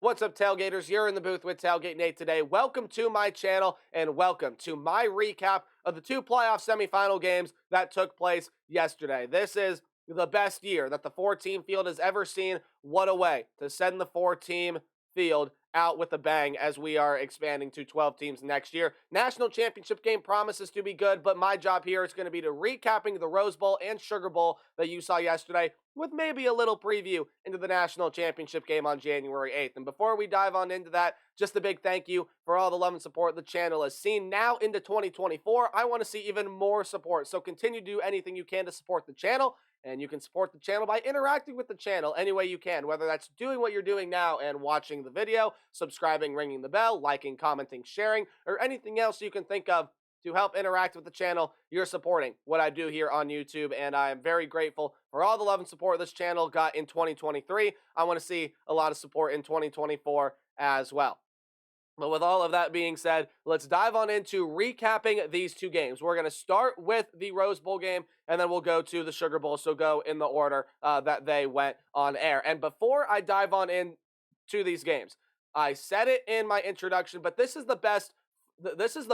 What's up, Tailgaters? You're in the booth with Tailgate Nate today. Welcome to my channel and welcome to my recap of the two playoff semifinal games that took place yesterday. This is the best year that the four-team field has ever seen. What a way to send the four-team field out with a bang as we are expanding to 12 teams next year. National championship game promises to be good, but my job here is going to be to recapping the Rose Bowl and Sugar Bowl that you saw yesterday, with maybe a little preview into the national championship game on January 8th. And before we dive on into that, just a big thank you for all the love and support the channel has seen. Now into 2024, I want to see even more support. So continue to do anything you can to support the channel. And you can support the channel by interacting with the channel any way you can, whether that's doing what you're doing now and watching the video, subscribing, ringing the bell, liking, commenting, sharing, or anything else you can think of to help interact with the channel. You're supporting what I do here on YouTube, and I am very grateful for all the love and support this channel got in 2023. I want to see a lot of support in 2024 as well. But with all of that being said, let's dive on into recapping these two games. We're going to start with the Rose Bowl game, and then we'll go to the Sugar Bowl, so go in the order that they went on air. And before I dive on into these games, I said it in my introduction, but this is the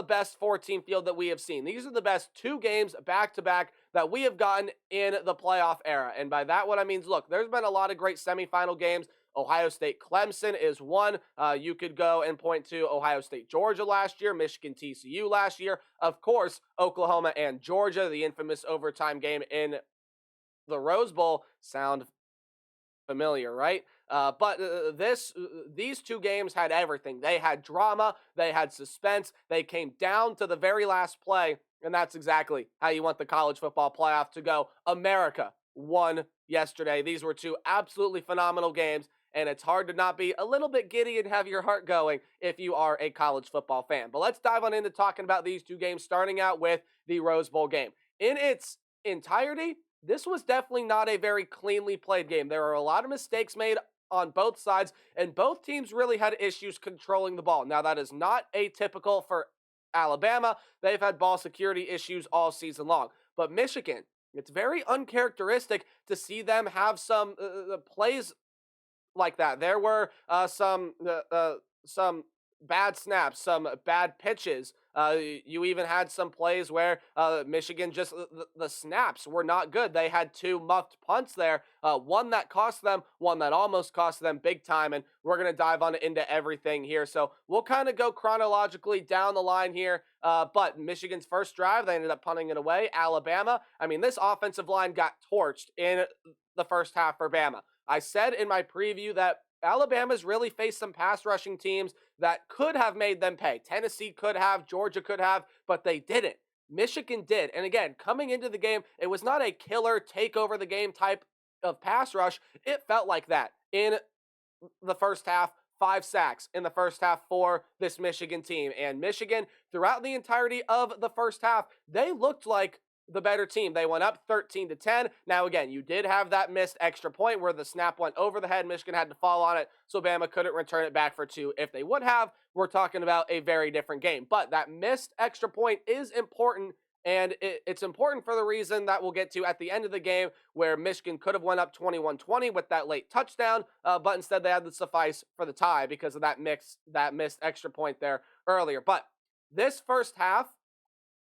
best four-team field that we have seen. These are the best two games back-to-back that we have gotten in the playoff era. And by that, what I mean is, look, there's been a lot of great semifinal games. Ohio State Clemson is one. You could go and point to Ohio State Georgia last year, Michigan TCU last year. Of course, Oklahoma and Georgia, the infamous overtime game in the Rose Bowl. Sound familiar, right? These two games had everything. They had drama, they had suspense, they came down to the very last play, and that's exactly how you want the college football playoff to go. America won yesterday. These were two absolutely phenomenal games, and it's hard to not be a little bit giddy and have your heart going if you are a college football fan. But let's dive on into talking about these two games, starting out with the Rose Bowl game. In its entirety, this was definitely not a very cleanly played game. There are a lot of mistakes made on both sides, and both teams really had issues controlling the ball. Now, that is not atypical for Alabama. They've had ball security issues all season long. But Michigan, it's very uncharacteristic to see them have some plays like that. There were some bad snaps, some bad pitches. You even had some plays where Michigan just the snaps were not good. They had two muffed punts there, one that cost them, one that almost cost them big time, and we're going to dive on into everything here. So we'll kind of go chronologically down the line here, but Michigan's first drive, they ended up punting it away. Alabama, I mean, this offensive line got torched in the first half for Bama. I said in my preview that Alabama's really faced some pass rushing teams that could have made them pay. Tennessee could have, Georgia could have, but they didn't. Michigan did. And again, coming into the game, it was not a killer take over the game type of pass rush. It felt like that in the first half. 5 sacks in the first half for this Michigan team. And Michigan, throughout the entirety of the first half, they looked like the better team. They went up 13-10. Now, again, you did have that missed extra point where the snap went over the head. Michigan had to fall on it, so Bama couldn't return it back for 2. If they would have, we're talking about a very different game. But that missed extra point is important, and it's important for the reason that we'll get to at the end of the game, where Michigan could have went up 21-20 with that late touchdown, but instead they had to suffice for the tie because of that missed extra point there earlier. But this first half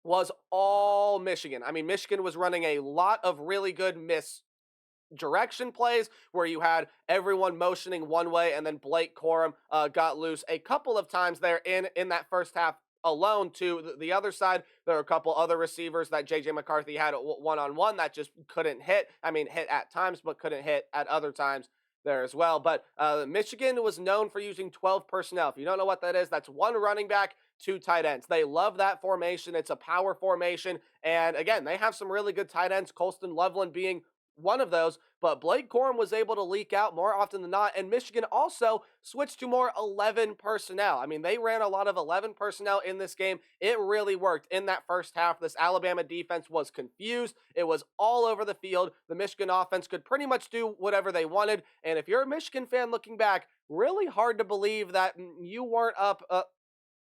was all Michigan. I mean, Michigan was running a lot of really good misdirection plays where you had everyone motioning one way, and then Blake Corum got loose a couple of times there in that first half alone to the other side. There were a couple other receivers that J.J. McCarthy had one-on-one that just couldn't hit. I mean, hit at times, but couldn't hit at other times there as well. But Michigan was known for using 12 personnel. If you don't know what that is, that's one running back, 2 tight ends. They love that formation. It's a power formation. And again, they have some really good tight ends, Colston Loveland being one of those, but Blake Corum was able to leak out more often than not, and Michigan also switched to more 11 personnel. I mean, they ran a lot of 11 personnel in this game. It really worked in that first half. This Alabama defense was confused. It was all over the field. The Michigan offense could pretty much do whatever they wanted, and if you're a Michigan fan looking back, really hard to believe that you weren't up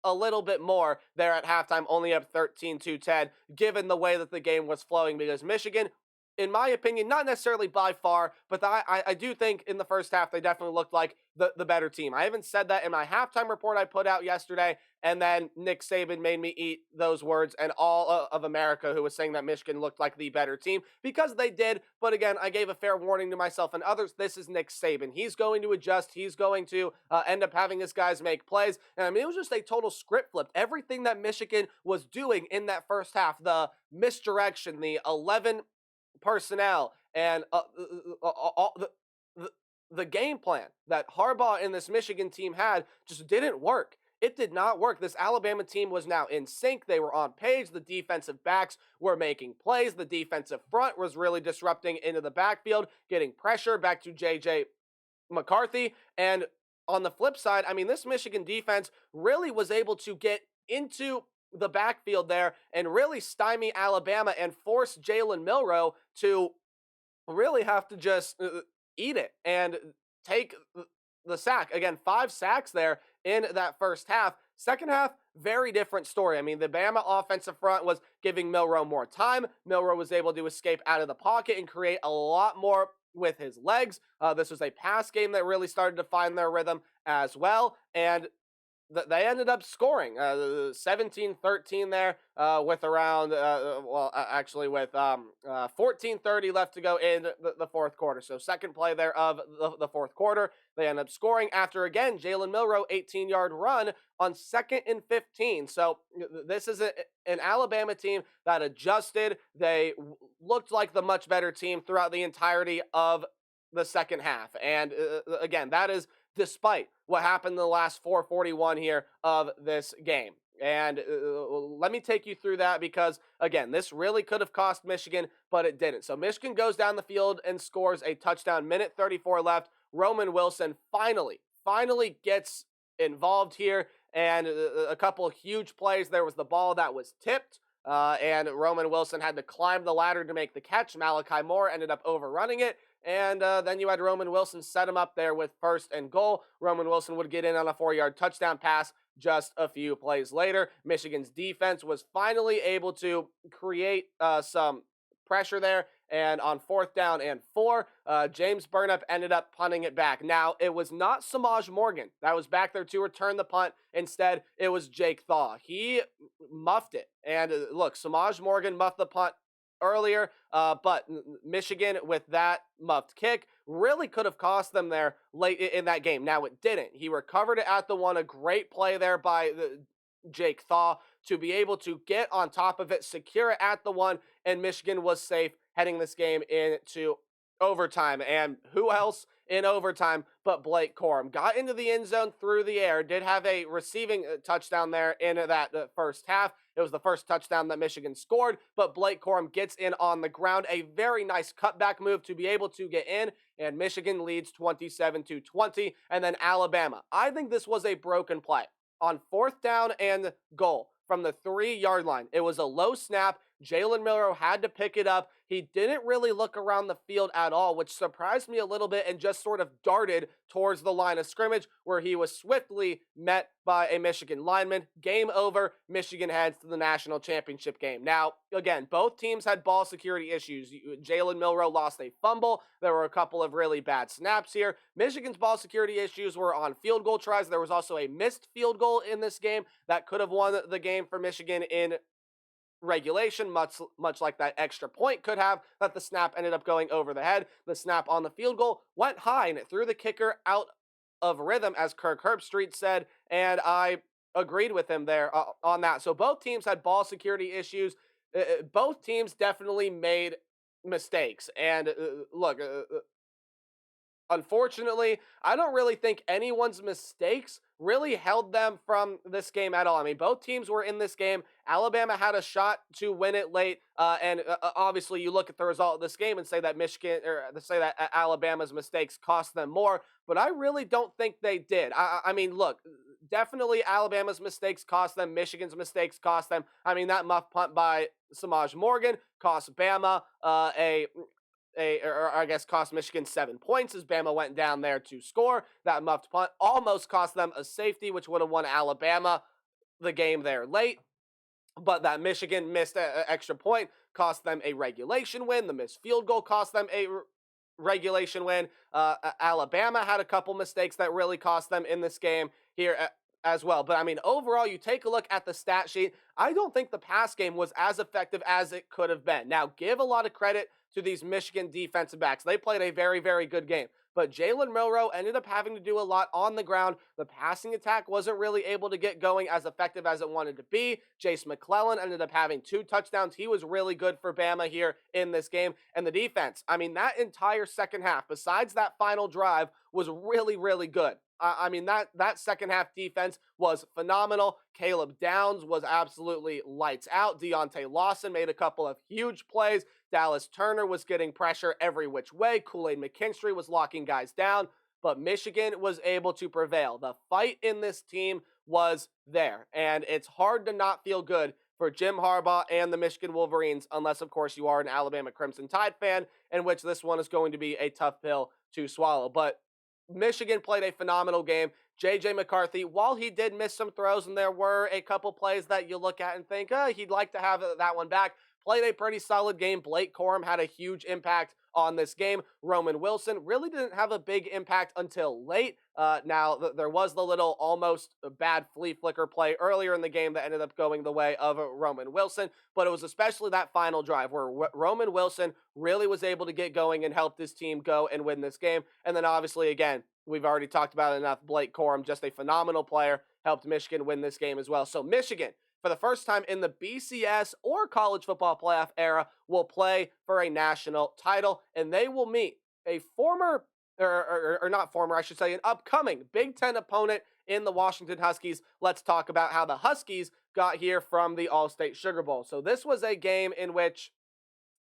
a little bit more there at halftime, only up 13-10, given the way that the game was flowing, because Michigan, in my opinion, not necessarily by far, but I do think in the first half they definitely looked like the better team. I even said that in my halftime report I put out yesterday, and then Nick Saban made me eat those words, and all of America who was saying that Michigan looked like the better team, because they did. But again, I gave a fair warning to myself and others. This is Nick Saban. He's going to adjust. He's going to end up having his guys make plays. And I mean, it was just a total script flip. Everything that Michigan was doing in that first half, the misdirection, the 11 personnel, and all the game plan that Harbaugh and this Michigan team had just didn't work. It did not work. This Alabama team was now in sync. They were on page. The defensive backs were making plays. The defensive front was really disrupting into the backfield, getting pressure back to J.J. McCarthy. And on the flip side, I mean, this Michigan defense really was able to get into the backfield there and really stymie Alabama and force Jalen Milroe to really have to just eat it and take the sack. Again, 5 sacks there in that first half. Second half, very different story. I mean, the Bama offensive front was giving Milroe more time. Milroe was able to escape out of the pocket and create a lot more with his legs. This was a pass game that really started to find their rhythm as well. And they ended up scoring 17-13 there with around, actually with 14:30 left to go in the fourth quarter. So second play there of the fourth quarter. They end up scoring after, again, Jalen Milroe, 18-yard run on 2nd and 15. So this is an Alabama team that adjusted. They looked like the much better team throughout the entirety of the second half. And again, that is despite what happened in the last 4:41 here of this game. And let me take you through that because, again, this really could have cost Michigan, but it didn't. So Michigan goes down the field and scores a touchdown, minute 34 left. Roman Wilson finally gets involved here, and a couple of huge plays. There was the ball that was tipped, and Roman Wilson had to climb the ladder to make the catch. Malachi Moore ended up overrunning it. And then you had Roman Wilson set him up there with 1st and goal. Roman Wilson would get in on a 4-yard touchdown pass just a few plays later. Michigan's defense was finally able to create some pressure there. And on 4th down and 4, James Burnap ended up punting it back. Now, it was not Samaj Morgan that was back there to return the punt. Instead, it was Jake Thaw. He muffed it. And look, Samaj Morgan muffed the punt earlier, but Michigan, with that muffed kick, really could have cost them there late in that game. Now, it didn't. He recovered it at the 1. A great play there by Jake Thaw to be able to get on top of it, secure it at the 1, and Michigan was safe heading this game into overtime. And who else in overtime but Blake Corum? Got into the end zone through the air, did have a receiving touchdown there in that first half. It was the first touchdown that Michigan scored, but Blake Corum gets in on the ground. A very nice cutback move to be able to get in, and Michigan leads 27-20. And then Alabama. I think this was a broken play. On 4th down and goal from the 3-yard line, it was a low snap. Jalen Milroe had to pick it up. He didn't really look around the field at all, which surprised me a little bit, and just sort of darted towards the line of scrimmage, where he was swiftly met by a Michigan lineman. Game over. Michigan heads to the national championship game. Now, again, both teams had ball security issues. Jalen Milroe lost a fumble. There were a couple of really bad snaps here. Michigan's ball security issues were on field goal tries. There was also a missed field goal in this game that could have won the game for Michigan in regulation, much like that extra point could have, that the snap ended up going over the head. The snap on the field goal went high, and it threw the kicker out of rhythm, as Kirk Herbstreit said, and I agreed with him there on that. So both teams had ball security issues. Both teams definitely made mistakes. And look, unfortunately, I don't really think anyone's mistakes really held them from this game at all. I mean, both teams were in this game. Alabama had a shot to win it late, and obviously you look at the result of this game and say that Alabama's mistakes cost them more, but I really don't think they did. I mean, look, definitely Alabama's mistakes cost them. Michigan's mistakes cost them. I mean, that muff punt by Samaj Morgan cost Bama or I guess cost Michigan 7 points as Bama went down there to score. That muffed punt almost cost them a safety, which would have won Alabama the game there late. but that Michigan missed an extra point cost them a regulation win. The missed field goal cost them a regulation win. Alabama had a couple mistakes that really cost them in this game here as well. But I mean, overall, you take a look at the stat sheet. I don't think the pass game was as effective as it could have been. Now, give a lot of credit to these Michigan defensive backs. They played a very, very good game. But Jalen Milroe ended up having to do a lot on the ground. The passing attack wasn't really able to get going as effective as it wanted to be. Jace McClellan ended up having 2 touchdowns. He was really good for Bama here in this game. And the defense, I mean, that entire second half, besides that final drive, was really, really good. I mean, that second half defense was phenomenal. Caleb Downs was absolutely lights out. Deontay Lawson made a couple of huge plays. Dallas Turner was getting pressure every which way. Kool-Aid McKinstry was locking guys down. But Michigan was able to prevail. The fight in this team was there. And it's hard to not feel good for Jim Harbaugh and the Michigan Wolverines, unless, of course, you are an Alabama Crimson Tide fan, in which this one is going to be a tough pill to swallow. But Michigan played a phenomenal game. J.J. McCarthy, while he did miss some throws and there were a couple plays that you look at and think, he'd like to have that one back, played a pretty solid game. Blake Corum had a huge impact on this game. Roman Wilson really didn't have a big impact until late. Now, there was the little almost bad flea flicker play earlier in the game that ended up going the way of Roman Wilson, but it was especially that final drive where Roman Wilson really was able to get going and help this team go and win this game. And then obviously, again, we've already talked about it enough. Blake Corum, just a phenomenal player, helped Michigan win this game as well. So Michigan, for the first time in the BCS or college football playoff era, will play for a national title, and they will meet a former, or not former, I should say, an upcoming Big Ten opponent in the Washington Huskies. Let's talk about how the Huskies got here from the All-State Sugar Bowl. So this was a game in which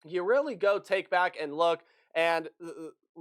you really go take back and look, and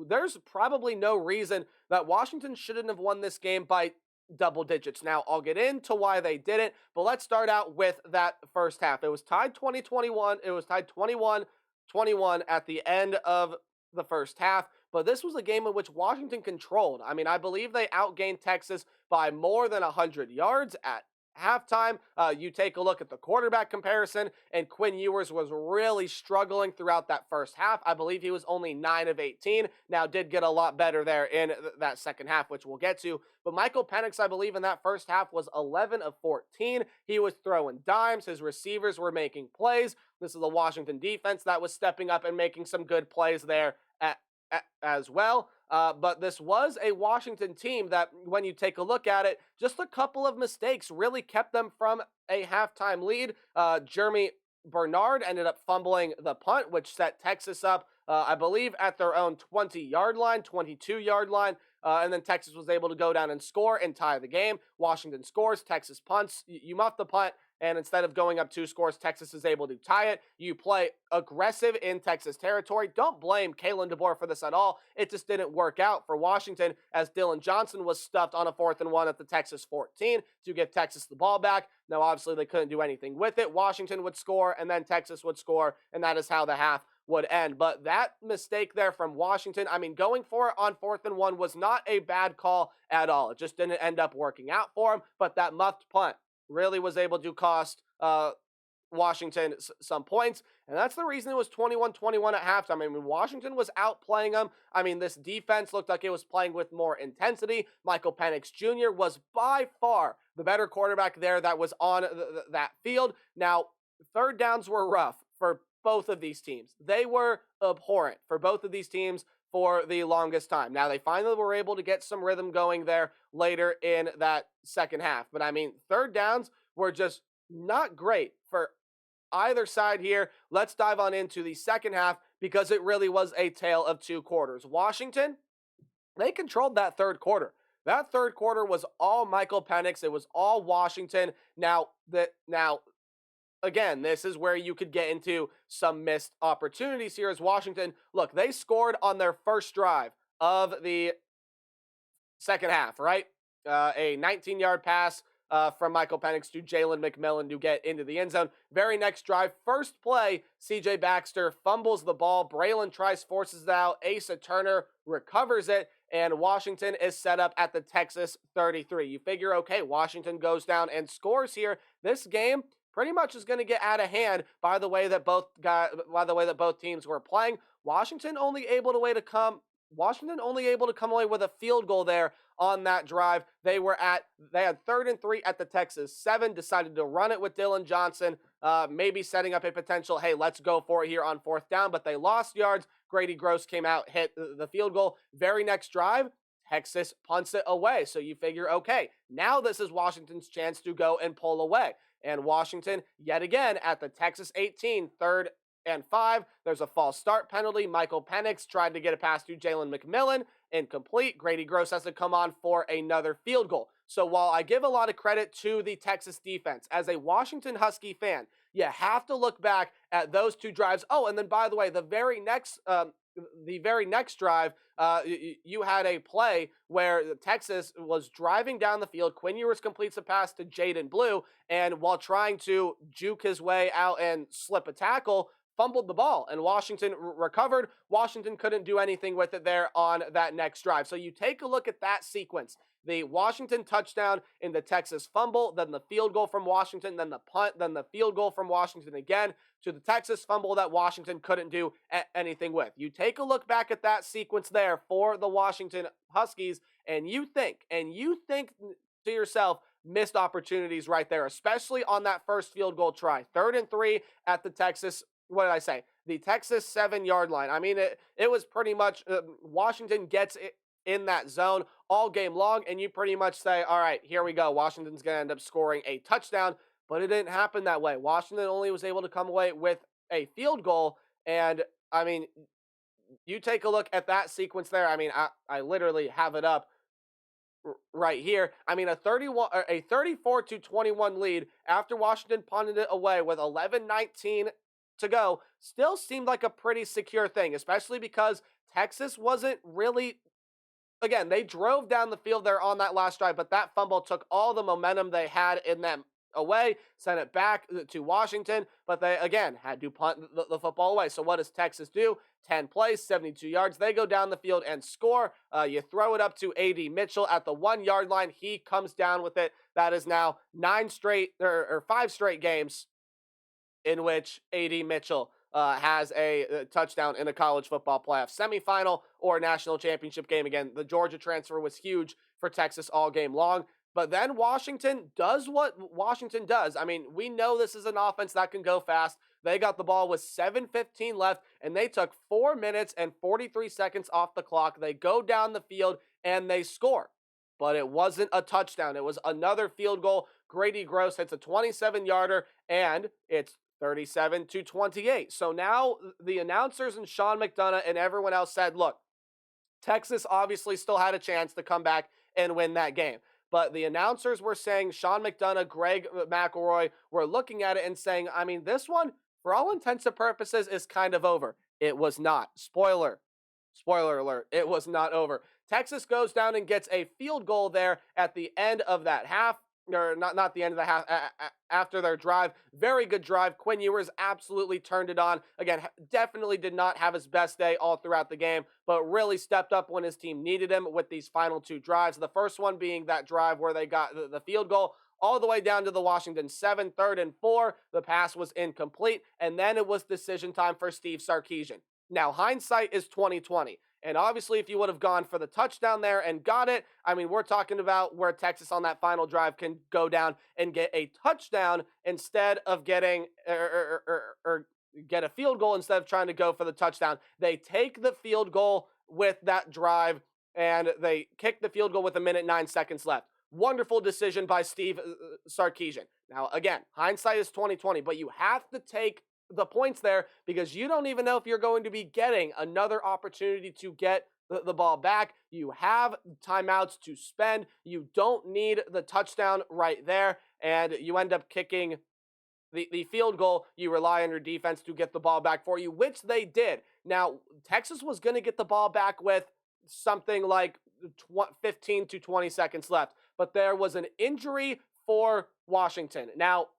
there's probably no reason that Washington shouldn't have won this game by double digits. Now, I'll get into why they didn't, but let's start out with that first half. It was tied 20-21. It was tied 21-21 at the end of the first half, but this was a game in which Washington controlled. I mean, I believe they outgained Texas by more than 100 yards at halftime. You take a look at the quarterback comparison, and Quinn Ewers was really struggling throughout that first half. I believe he was only 9 of 18. Now, did get a lot better there in that second half, which we'll get to. But Michael Penix, I believe, in that first half was 11 of 14. He was throwing dimes. His receivers were making plays. This is the Washington defense that was stepping up and making some good plays there as well. But this was a Washington team that, when you take a look at it, just a couple of mistakes really kept them from a halftime lead. Jeremy Bernard ended up fumbling the punt, which set Texas up, I believe, at their own 20-yard line, 22-yard line. And then Texas was able to go down and score and tie the game. Washington scores, Texas punts. You muff the punt, and instead of going up 2 scores, Texas is able to tie it. You play aggressive in Texas territory. Don't blame Kalen DeBoer for this at all. It just didn't work out for Washington, as Dylan Johnson was stuffed on a 4th and 1 at the Texas 14 to give Texas the ball back. Now, obviously, they couldn't do anything with it. Washington would score, and then Texas would score, and that is how the half would end. But that mistake there from Washington, I mean, going for it on 4th and 1 was not a bad call at all. It just didn't end up working out for him. But that muffed punt really was able to cost Washington some points, and that's the reason it was 21-21 at halftime. I mean, Washington was outplaying them. I mean, this defense looked like it was playing with more intensity. Michael Penix Jr. was by far the better quarterback there that was on that field. Now, third downs were rough for both of these teams. They were abhorrent for both of these teams for the longest time. Now, they finally were able to get some rhythm going there later in that second half. But, I mean, third downs were just not great for either side here. Let's dive on into the second half, because it really was a tale of 2 quarters. Washington, they controlled that third quarter. That third quarter was all Michael Penix. It was all Washington. Now, again, this is where you could get into some missed opportunities here, as Washington, look, they scored on their first drive of the second half, right? A 19-yard pass from Michael Penix to Jalen McMillan to get into the end zone. Very next drive, first play, C.J. Baxter fumbles the ball. Braylon Trice forces it out. Asa Turner recovers it, and Washington is set up at the Texas 33. You figure, okay, Washington goes down and scores here. This game pretty much is going to get out of hand by the way that both teams were playing. Washington only able to come away with a field goal there on that drive. They had 3rd and 3 at the Texas 7, decided to run it with Dylan Johnson, maybe setting up a potential, hey, let's go for it here on 4th down, but they lost yards. Grady Gross came out, hit the field goal. Very next drive, Texas punts it away. So you figure, okay, now this is Washington's chance to go and pull away. And Washington, yet again, at the Texas 18, 3rd and 5. There's a false start penalty. Michael Penix tried to get a pass to Jalen McMillan. Incomplete. Grady Gross has to come on for another field goal. So while I give a lot of credit to the Texas defense, as a Washington Husky fan, you have to look back at those 2 drives. Oh, and then by the way, the very next drive, you had a play where Texas was driving down the field. Quinn Ewers completes a pass to Jaden Blue, and while trying to juke his way out and slip a tackle, fumbled the ball, and Washington recovered. Washington couldn't do anything with it there on that next drive. So you take a look at that sequence. The Washington touchdown in the Texas fumble, then the field goal from Washington, then the punt, then the field goal from Washington again, to the Texas fumble that Washington couldn't do anything with. You take a look back at that sequence there for the Washington Huskies, and you think to yourself, missed opportunities right there, especially on that first field goal try. 3rd and 3 at the Texas, what did I say? The Texas 7-yard line. I mean, it was pretty much Washington gets it in that zone all game long, and you pretty much say, all right, here we go. Washington's going to end up scoring a touchdown, but it didn't happen that way. Washington only was able to come away with a field goal, and, I mean, you take a look at that sequence there. I mean, I literally have it up right here. I mean, a 34-21 lead after Washington punted it away with 11:19 to go still seemed like a pretty secure thing, especially because Texas wasn't really, again, they drove down the field there on that last drive, but that fumble took all the momentum they had in them away, sent it back to Washington, but they, again, had to punt the football away. So what does Texas do? 10 plays, 72 yards. They go down the field and score. You throw it up to A.D. Mitchell at the 1-yard line. He comes down with it. That is now 5 straight games in which A.D. Mitchell has a touchdown in a college football playoff semifinal or national championship game. Again, the Georgia transfer was huge for Texas all game long. But then Washington does what Washington does. I mean, we know this is an offense that can go fast. They got the ball with 7:15 left, and they took 4 minutes and 43 seconds off the clock. They go down the field, and they score. But it wasn't a touchdown. It was another field goal. Grady Gross hits a 27-yarder, and it's 37-28. So now the announcers and Sean McDonough and everyone else said, look, Texas obviously still had a chance to come back and win that game. But the announcers were saying, Sean McDonough, Greg McElroy were looking at it and saying, I mean, this one, for all intents and purposes, is kind of over. It was not. Spoiler alert, it was not over. Texas goes down and gets a field goal there at the end of that half. Or not the end of the half, after their drive. Very good drive. Quinn Ewers absolutely turned it on. Again, definitely did not have his best day all throughout the game, but really stepped up when his team needed him with these final 2 drives. The first one being that drive where they got the field goal all the way down to the Washington 7, 3rd and 4. The pass was incomplete, and then it was decision time for Steve Sarkisian. Now, hindsight is 20/20. And obviously, if you would have gone for the touchdown there and got it, I mean, we're talking about where Texas on that final drive can go down and get a touchdown instead of getting or get a field goal instead of trying to go for the touchdown. They take the field goal with that drive, and they kick the field goal with 1:09 left. Wonderful decision by Steve Sarkisian. Now, again, hindsight is 20/20, but you have to take the points there because you don't even know if you're going to be getting another opportunity to get the ball back. You have timeouts to spend. You don't need the touchdown right there, and you end up kicking the field goal. You rely on your defense to get the ball back for you, which they did. Now, Texas was going to get the ball back with something like 15 to 20 seconds left, but there was an injury for Washington. Now,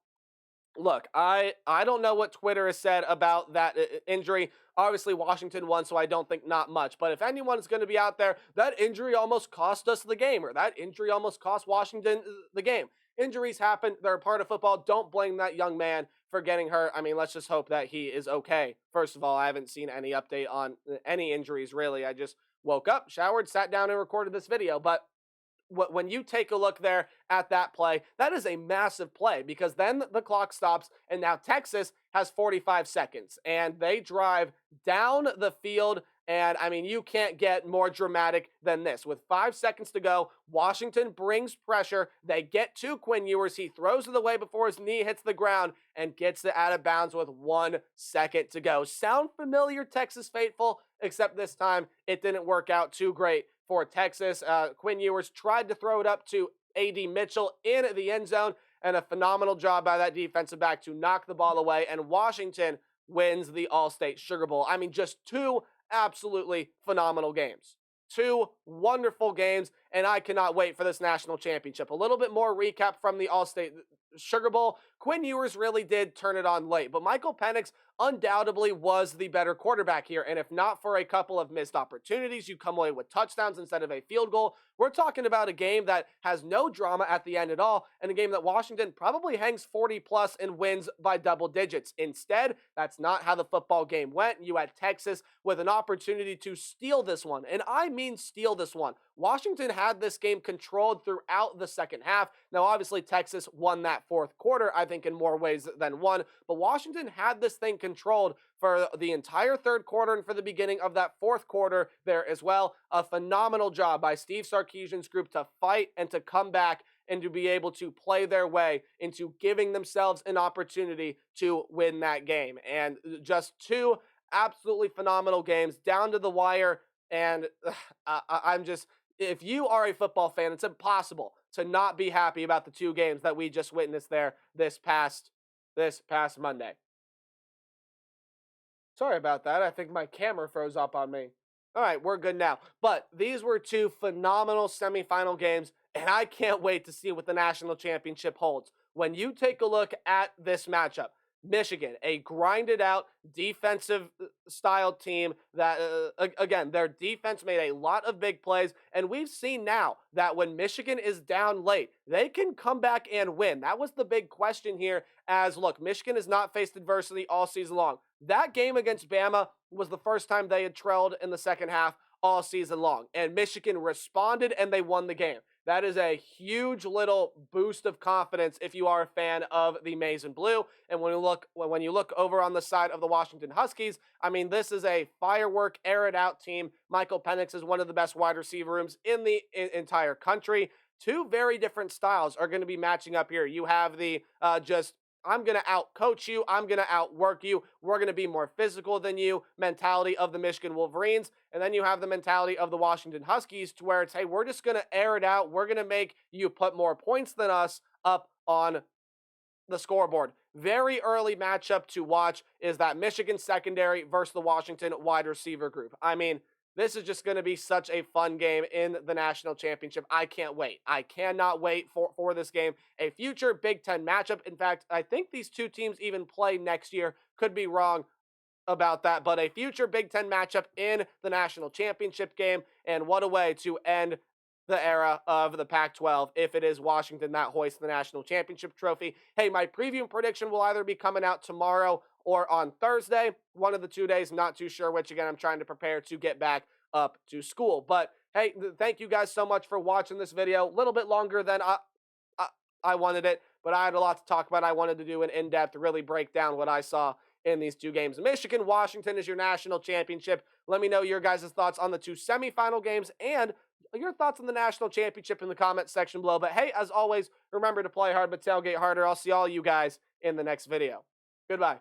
Look, I don't know what Twitter has said about that injury. Obviously, Washington won, so I don't think not much. But if anyone is going to be out there, that injury almost cost us the game, or that injury almost cost Washington the game. Injuries happen; they're a part of football. Don't blame that young man for getting hurt. I mean, let's just hope that he is okay. First of all, I haven't seen any update on any injuries really. I just woke up, showered, sat down, and recorded this video. But when you take a look there at that play, that is a massive play because then the clock stops and now Texas has 45 seconds and they drive down the field. And I mean, you can't get more dramatic than this. With 5 seconds to go, Washington brings pressure. They get to Quinn Ewers. He throws it away before his knee hits the ground and gets it out of bounds with 1 second to go. Sound familiar, Texas faithful? Except this time it didn't work out too great for Texas. Quinn Ewers tried to throw it up to A.D. Mitchell in the end zone, and a phenomenal job by that defensive back to knock the ball away, and Washington wins the All-State Sugar Bowl. I mean, just two absolutely phenomenal games. Two wonderful games, and I cannot wait for this national championship. A little bit more recap from the All-State Sugar Bowl. Quinn Ewers really did turn it on late, but Michael Penix undoubtedly was the better quarterback here. And if not for a couple of missed opportunities, you come away with touchdowns instead of a field goal. We're talking about a game that has no drama at the end at all, and a game that Washington probably hangs 40 plus and wins by double digits. Instead, that's not how the football game went. You had Texas with an opportunity to steal this one, and I mean steal this one. Washington had this game controlled throughout the second half. Now, obviously, Texas won that fourth quarter, I think, in more ways than one, but Washington had this thing controlled for the entire third quarter and for the beginning of that fourth quarter there as well. A phenomenal job by Steve Sarkisian's group to fight and to come back and to be able to play their way into giving themselves an opportunity to win that game. And just two absolutely phenomenal games down to the wire. And I'm just, if you are a football fan, it's impossible to not be happy about the two games that we just witnessed there this past Monday. Sorry about that. I think my camera froze up on me. All right, we're good now. But these were two phenomenal semifinal games, and I can't wait to see what the national championship holds. When you take a look at this matchup, Michigan, a grinded out defensive style team that, again, their defense made a lot of big plays. And we've seen now that when Michigan is down late, they can come back and win. That was the big question here as, look, Michigan has not faced adversity all season long. That game against Bama was the first time they had trailed in the second half all season long. And Michigan responded and they won the game. That is a huge little boost of confidence if you are a fan of the Maize and Blue. And when you look over on the side of the Washington Huskies, I mean, this is a firework, air it out team. Michael Penix is one of the best wide receiver rooms in the entire country. Two very different styles are going to be matching up here. You have the I'm going to out-coach you. I'm going to outwork you. We're going to be more physical than you mentality of the Michigan Wolverines. And then you have the mentality of the Washington Huskies to where it's, hey, we're just going to air it out. We're going to make you put more points than us up on the scoreboard. Very early matchup to watch is that Michigan secondary versus the Washington wide receiver group. I mean, this is just going to be such a fun game in the national championship. I can't wait. I cannot wait for this game. A future Big Ten matchup. In fact, I think these two teams even play next year. Could be wrong about that, but a future Big Ten matchup in the national championship game. And what a way to end the era of the Pac-12 if it is Washington that hoists the national championship trophy. Hey, my preview prediction will either be coming out tomorrow or on Thursday. One of the 2 days, not too sure which. Again, I'm trying to prepare to get back up to school. But hey, thank you guys so much for watching this video. A little bit longer than I wanted it, but I had a lot to talk about. I wanted to do an in-depth, really break down what I saw in these two games. Michigan, Washington is your national championship. Let me know your guys' thoughts on the two semifinal games and your thoughts on the national championship in the comment section below. But hey, as always, remember to play hard but tailgate harder. I'll see all you guys in the next video. Goodbye.